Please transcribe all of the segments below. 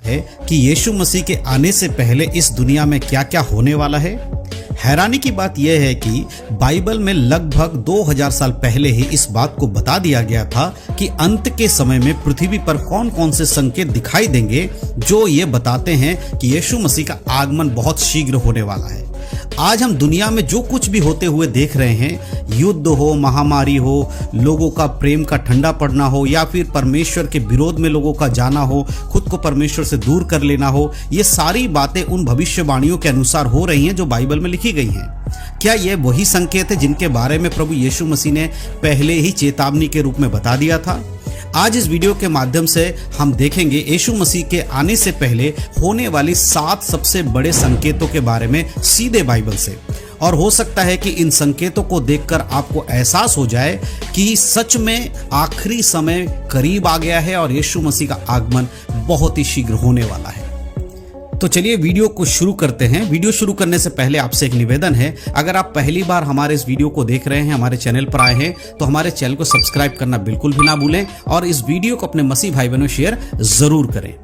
है कि यीशु मसीह के आने से पहले इस दुनिया में क्या क्या होने वाला है। हैरानी की बात यह है कि बाइबल में लगभग 2000 साल पहले ही इस बात को बता दिया गया था कि अंत के समय में पृथ्वी पर कौन कौन से संकेत दिखाई देंगे जो ये बताते हैं कि यीशु मसीह का आगमन बहुत शीघ्र होने वाला है। आज हम दुनिया में जो कुछ भी होते हुए देख रहे हैं, युद्ध हो, महामारी हो, लोगों का प्रेम का ठंडा पड़ना हो, या फिर परमेश्वर के विरोध में लोगों का जाना हो, खुद को परमेश्वर से दूर कर लेना हो, ये सारी बातें उन भविष्यवाणियों के अनुसार हो रही हैं जो बाइबल में लिखी गई हैं। क्या ये वही संकेत है जिनके बारे में प्रभु यीशु मसीह ने पहले ही चेतावनी के रूप में बता दिया था? आज इस वीडियो के माध्यम से हम देखेंगे यीशु मसीह के आने से पहले होने वाली 7 सबसे बड़े संकेतों के बारे में सीधे बाइबल से। और हो सकता है कि इन संकेतों को देखकर आपको एहसास हो जाए कि सच में आखिरी समय करीब आ गया है और यीशु मसीह का आगमन बहुत ही शीघ्र होने वाला है। तो चलिए वीडियो को शुरू करते हैं। वीडियो शुरू करने से पहले आपसे एक निवेदन है, अगर आप पहली बार हमारे इस वीडियो को देख रहे हैं, हमारे चैनल पर आए हैं, तो हमारे चैनल को सब्सक्राइब करना बिल्कुल भी ना भूलें और इस वीडियो को अपने मसीह भाई बहनों शेयर जरूर करें।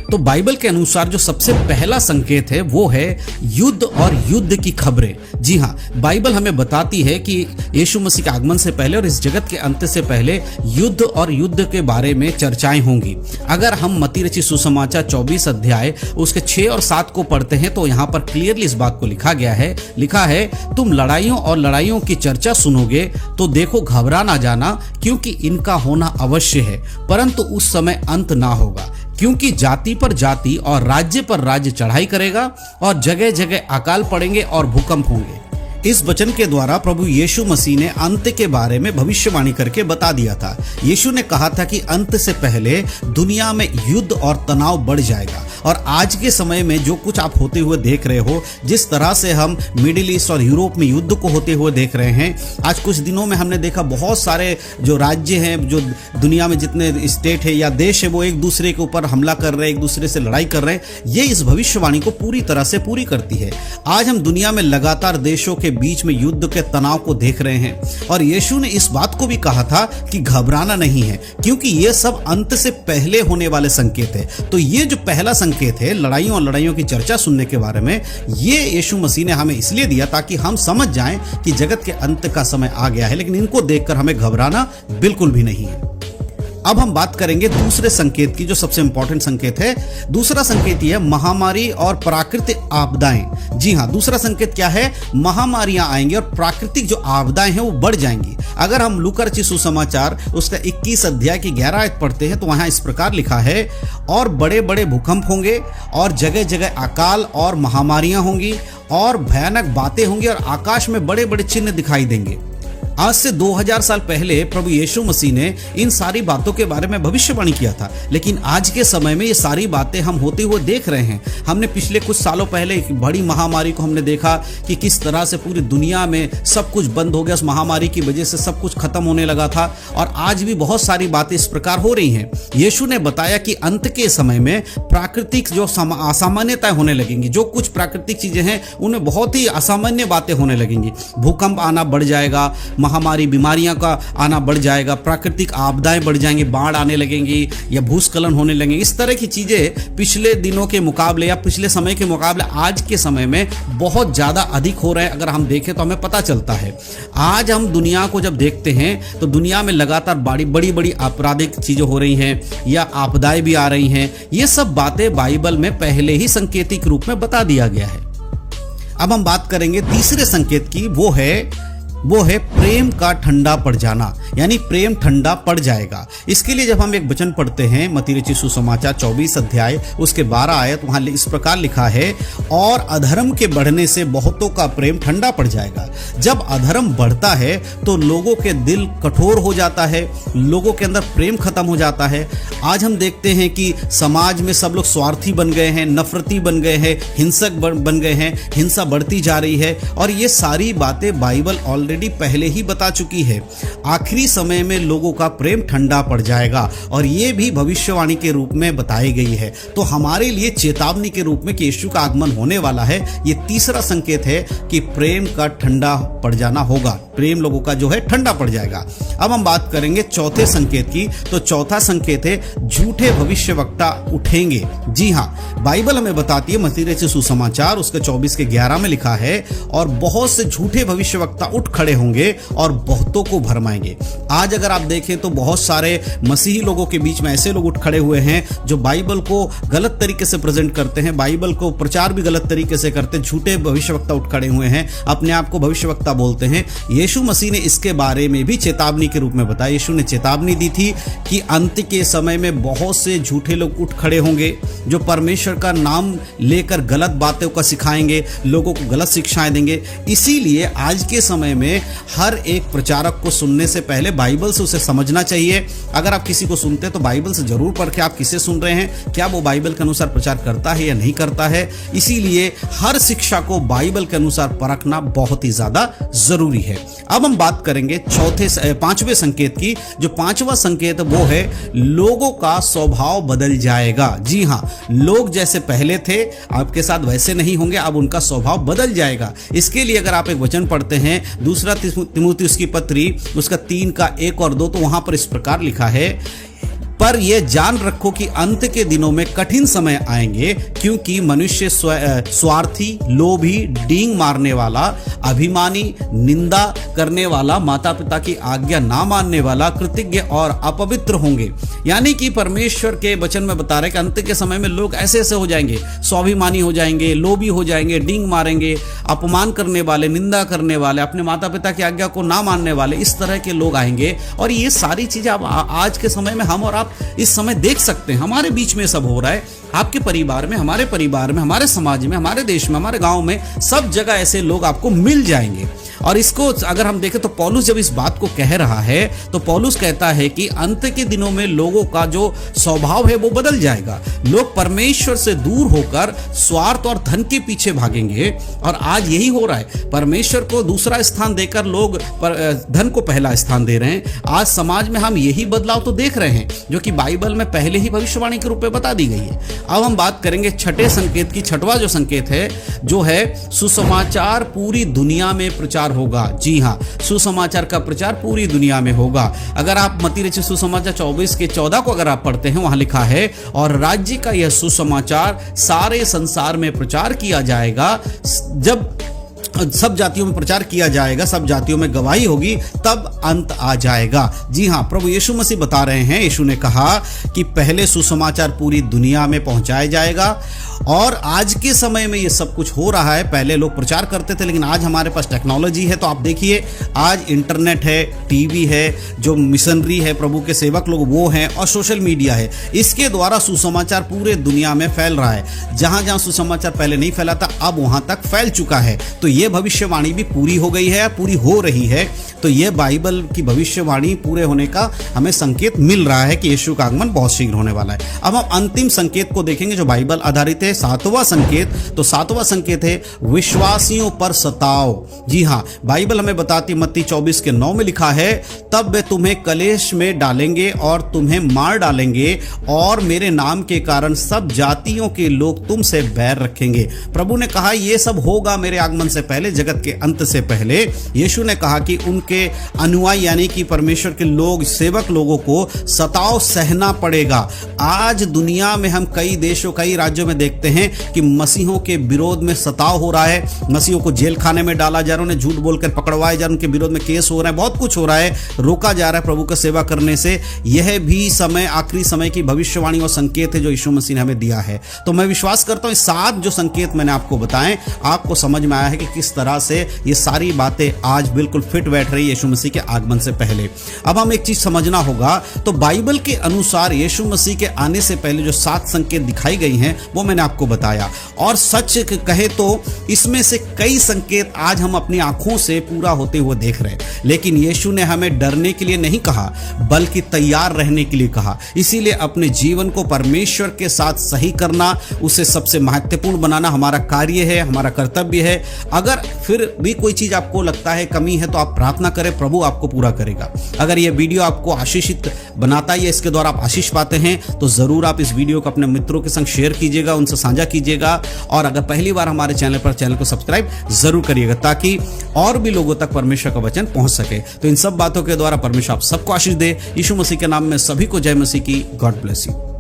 तो बाइबल के अनुसार जो सबसे पहला संकेत है वो है युद्ध और युद्ध की खबरें। जी हाँ, बाइबल हमें बताती है कि यीशु मसीह के आगमन से पहले और इस जगत के अंत से पहले युद्ध और युद्ध के बारे में चर्चाएं होंगी। अगर हम मत्ती रचित सुसमाचार 24 अध्याय उसके 6 और 7 को पढ़ते हैं तो यहाँ पर क्लियरली इस बात को लिखा है तुम लड़ाइयों और लड़ाइयों की चर्चा सुनोगे तो देखो घबरा ना जाना, क्योंकि इनका होना अवश्य है, परंतु उस समय अंत ना होगा। क्योंकि जाति पर जाति और राज्य पर राज्य चढ़ाई करेगा और जगह जगह अकाल पड़ेंगे और भूकंप होंगे। इस वचन के द्वारा प्रभु यीशु मसीह ने अंत के बारे में भविष्यवाणी करके बता दिया था। यीशु ने कहा था कि अंत से पहले दुनिया में युद्ध और तनाव बढ़ जाएगा। और आज के समय में जो कुछ आप होते हुए देख रहे हो, जिस तरह से हम मिडिल ईस्ट और यूरोप में युद्ध को होते हुए देख रहे हैं, आज कुछ दिनों में हमने देखा बहुत सारे जो राज्य हैं, जो दुनिया में जितने स्टेट है या देश है, वो एक दूसरे के ऊपर हमला कर रहे हैं, एक दूसरे से लड़ाई कर रहे हैं। ये इस भविष्यवाणी को पूरी तरह से पूरी करती है। आज हम दुनिया में लगातार देशों के बीच में युद्ध के तनाव को देख रहे हैं और यीशु ने इस बात को भी कहा था कि घबराना नहीं है, क्योंकि ये सब अंत से पहले होने वाले संकेत है। तो ये जो पहला संकेत है लड़ाइयों और लड़ाइयों की चर्चा सुनने के बारे में, ये यीशु मसीह ने हमें इसलिए दिया ताकि हम समझ जाएं कि जगत के अंत का समय आ गया है, लेकिन इनको देखकर हमें घबराना बिल्कुल भी नहीं है। अब हम बात करेंगे दूसरे संकेत की, जो सबसे इंपॉर्टेंट संकेत है। दूसरा संकेत यह है महामारी और प्राकृतिक आपदाएं। जी हाँ, दूसरा संकेत क्या है? महामारियां आएंगी और प्राकृतिक जो आपदाएं हैं वो बढ़ जाएंगी। अगर हम लूका रचित सुसमाचार उसका 21 अध्याय की 11 आयत पढ़ते हैं तो वहां इस प्रकार लिखा है, और बड़े बड़े भूकंप होंगे और जगह जगह अकाल और महामारियां होंगी और भयानक बातें होंगी और आकाश में बड़े बड़े चिन्ह दिखाई देंगे। आज से 2000 साल पहले प्रभु यीशु मसीह ने इन सारी बातों के बारे में भविष्यवाणी किया था, लेकिन आज के समय में ये सारी बातें हम होते हुए देख रहे हैं। हमने पिछले कुछ सालों पहले एक बड़ी महामारी को हमने देखा कि किस तरह से पूरी दुनिया में सब कुछ बंद हो गया, उस महामारी की वजह से सब कुछ खत्म होने लगा था। और आज भी बहुत सारी बातें इस प्रकार हो रही हैं। यीशु ने बताया कि अंत के समय में प्राकृतिक जो असामान्यताएं होने लगेंगी, जो कुछ प्राकृतिक चीजें हैं उनमें बहुत ही असामान्य बातें होने लगेंगी। भूकंप आना बढ़ जाएगा, महामारी बीमारियां का आना बढ़ जाएगा, प्राकृतिक आपदाएं बढ़ जाएंगी, बाढ़ आने लगेंगी या भूस्खलन होने लगेंगे। इस तरह की चीजें पिछले दिनों के मुकाबले या पिछले समय के मुकाबले आज के समय में बहुत ज्यादा अधिक हो रहे हैं। अगर हम देखें तो हमें पता चलता है, आज हम दुनिया को जब देखते हैं तो दुनिया में लगातार बड़ी बड़ी आपराधिक चीजें हो रही हैं या आपदाएं भी आ रही हैं। ये सब बातें बाइबल में पहले ही संकेतिक रूप में बता दिया गया है। अब हम बात करेंगे तीसरे संकेत की, वो है प्रेम का ठंडा पड़ जाना, यानी प्रेम ठंडा पड़ जाएगा। इसके लिए जब हम एक वचन पढ़ते हैं मत्ती रचित सुसमाचार 24 अध्याय उसके 12 आयत, वहां इस प्रकार लिखा है, और अधर्म के बढ़ने से बहुतों का प्रेम ठंडा पड़ जाएगा। जब अधर्म बढ़ता है तो लोगों के दिल कठोर हो जाता है, लोगों के अंदर प्रेम खत्म हो जाता है। आज हम देखते हैं कि समाज में सब लोग स्वार्थी बन गए हैं, नफरती बन गए हैं, हिंसक बन गए हैं, हिंसा बढ़ती जा रही है। और ये सारी बातें बाइबल ऑलरेडी ऑलरेडी पहले ही बता चुकी है। आखिरी समय में लोगों का प्रेम ठंडा पड़ जाएगा और ये भी भविष्यवाणी के रूप में बताई गई है। तो हमारे लिए चेतावनी के रूप में कि यीशु का आगमन होने वाला है, ये तीसरा संकेत है कि प्रेम का ठंडा पड़ जाना होगा, प्रेम लोगों का जो है ठंडा पड़ जाएगा। अब हम बात करेंगे चौथे संकेत की। तो चौथा संकेत है झूठे भविष्यवक्ता उठेंगे। जी हाँ, बाइबल हमें बताती है, मत्ती रचित सुसमाचार उसके 24:11 में लिखा है, और बहुत से झूठे भविष्यवक्ता उठ खड़े होंगे और बहुतों को भरमाएंगे। आज अगर आप देखें तो बहुत सारे मसीही लोगों के बीच में ऐसे लोग उठ खड़े हुए हैं जो बाइबल को गलत तरीके से प्रेजेंट करते हैं, बाइबल को प्रचार भी गलत तरीके से करते हैं। झूठे भविष्यवक्ता उठ खड़े हुए हैं, अपने आप को भविष्यवक्ता बोलते हैं। यीशु मसीह ने इसके बारे में भी चेतावनी के रूप में बताया। यीशु ने चेतावनी दी थी कि अंत के समय में बहुत से झूठे लोग उठ खड़े होंगे जो परमेश्वर का नाम लेकर गलत बातों का सिखाएंगे, लोगों को गलत शिक्षाएं देंगे। इसीलिए आज के समय में हर एक प्रचारक को सुनने से पहले बाइबल से उसे समझना चाहिए। अगर आप किसी को सुनते हैं तो बाइबल से जरूर पढ़ के आप किसे सुन रहे हैं, क्या वो बाइबल के अनुसार प्रचार करता है या नहीं करता है। इसीलिए हर शिक्षा को बाइबल के अनुसार परखना बहुत ही ज्यादा जरूरी है। अब हम बात करेंगे पांचवें संकेत की। जो पांचवा संकेत वो है लोगों का स्वभाव बदल जाएगा। जी हां, लोग जैसे पहले थे आपके साथ वैसे नहीं होंगे, अब उनका स्वभाव बदल जाएगा। इसके लिए अगर आप एक वचन पढ़ते हैं दूसरा तीमुथियुस की पत्री उसका 3:1 और 2, तो वहां पर इस प्रकार लिखा है, पर यह जान रखो कि अंत के दिनों में कठिन समय आएंगे, क्योंकि मनुष्य स्वार्थी, लोभी, डींग मारने वाला, अभिमानी, निंदा करने वाला, माता पिता की आज्ञा ना मानने वाला, कृतज्ञ और अपवित्र होंगे। यानी कि परमेश्वर के वचन में बता रहे कि अंत के समय में लोग ऐसे ऐसे हो जाएंगे, स्वाभिमानी हो जाएंगे, लोभी हो जाएंगे, डींग मारेंगे, अपमान करने वाले, निंदा करने वाले, अपने माता पिता की आज्ञा को ना मानने वाले, इस तरह के लोग आएंगे। और ये सारी चीजें अब आज के समय में हम और आप इस समय देख सकते हैं। हमारे बीच में सब हो रहा है, आपके परिवार में, हमारे परिवार में, हमारे समाज में, हमारे देश में, हमारे गांव में, सब जगह ऐसे लोग आपको मिल जाएंगे। और इसको अगर हम देखें तो पौलुस जब इस बात को कह रहा है तो पौलुस कहता है कि अंत के दिनों में लोगों का जो स्वभाव है वो बदल जाएगा। लोग परमेश्वर से दूर होकर स्वार्थ और धन के पीछे भागेंगे। और आज यही हो रहा है, परमेश्वर को दूसरा स्थान देकर लोग धन को पहला स्थान दे रहे हैं। आज समाज में हम यही बदलाव तो देख रहे हैं जो कि बाइबल में पहले ही भविष्यवाणी के रूप में बता दी गई है। अब हम बात करेंगे छठे संकेत की। छठवां जो संकेत है जो है सुसमाचार पूरी दुनिया में प्रचार होगा। जी हाँ, सुसमाचार का प्रचार पूरी दुनिया में होगा। अगर आप मत्ती रचित सुसमाचार 24:14 को अगर आप पढ़ते हैं, वहां लिखा है, और राज्य का यह सुसमाचार सारे संसार में प्रचार किया जाएगा, जब सब जातियों में प्रचार किया जाएगा, सब जातियों में गवाही होगी, तब अंत आ जाएगा। जी हाँ, प्रभु यीशु मसीह बता रहे हैं, यीशु ने कहा कि पहले सुसमाचार पूरी दुनिया में पहुंचाया जाएगा। और आज के समय में ये सब कुछ हो रहा है। पहले लोग प्रचार करते थे, लेकिन आज हमारे पास टेक्नोलॉजी है। तो आप देखिए, आज इंटरनेट है, टीवी है, जो मिशनरी है, प्रभु के सेवक लोग वो हैं, और सोशल मीडिया है। इसके द्वारा सुसमाचार पूरे दुनिया में फैल रहा है। जहां जहां सुसमाचार पहले नहीं फैला था, अब वहां तक फैल चुका है। तो ये भविष्यवाणी भी पूरी हो गई है, पूरी हो रही है। तो ये बाइबल की भविष्यवाणी पूरे होने का हमें संकेत मिल रहा है कि यीशु का आगमन बहुत शीघ्र होने वाला है। अब हम अंतिम संकेत को देखेंगे जो बाइबल आधारित है, सातवां संकेत। तो सातवां संकेत है विश्वासियों पर सताव। जी हां, बाइबल हमें बताती, मत्ती 24:9 में लिखा है, तब वे तुम्हें कलेश में डालेंगे और तुम्हें मार डालेंगे, और मेरे नाम के कारण सब जातियों के लोग तुमसे बैर रखेंगे। प्रभु ने कहा यह सब होगा मेरे आगमन से पहले, जगत के अंत से पहले। यीशु ने कहा कि उनके अनुयायी यानी कि परमेश्वर के लोग, सेवक लोगों को सताव सहना पड़ेगा। आज दुनिया में हम कई देशों, कई राज्यों में देखते हैं कि मसीहों के विरोध में सताव हो रहा है, मसीहों को जेल खाने में डाला जा रहा है, उन्हें झूठ बोलकर पकड़वाए जा रहे हैं, उनके विरोध में केस हो रहा है, बहुत कुछ हो रहा है, रोका जा रहा है प्रभु का सेवा करने से। यह भी समय, आखिरी समय की भविष्यवाणी और संकेत है जो यीशु मसीह ने हमें दिया है। तो मैं विश्वास करता हूं 7 जो संकेत मैंने आपको बताएं, आपको समझ में आया है कि किस तरह से ये सारी बातें आज बिल्कुल फिट बैठ रही है यीशु मसीह के आगमन से पहले। अब हम एक चीज समझना होगा, तो बाइबल के अनुसार यीशु मसीह के आने से पहले जो 7 संकेत दिखाई गई हैं वो मैंने आपको बताया। और सच कहे तो इसमें से कई संकेत आज हम अपनी आंखों से पूरा होते हुए देख रहे हैं, लेकिन यीशु ने हमें डरने के लिए नहीं कहा, बल्कि तैयार रहने के लिए कहा। इसीलिए अपने जीवन को परमेश्वर के साथ सही करना, उसे सबसे महत्वपूर्ण बनाना हमारा कार्य है, हमारा कर्तव्य है। अगर फिर भी कोई चीज आपको लगता है कमी है तो आप प्रार्थना करें, प्रभु आपको पूरा करेगा। अगर ये वीडियो आपको आशीषित बनाता है या इसके द्वारा आप आशीष पाते हैं तो जरूर आप इस वीडियो को अपने मित्रों के संग शेयर कीजिएगा, उनसे साझा कीजिएगा, और अगर पहली बार हमारे चैनल को सब्सक्राइब जरूर करिएगा ताकि और भी लोगों तक परमेश्वर का वचन पहुंच सके। तो इन सब बातों के द्वारा परमेश्वर आप सबको आशीष दे। यीशु मसीह के नाम में सभी को जय मसीह की। God bless you.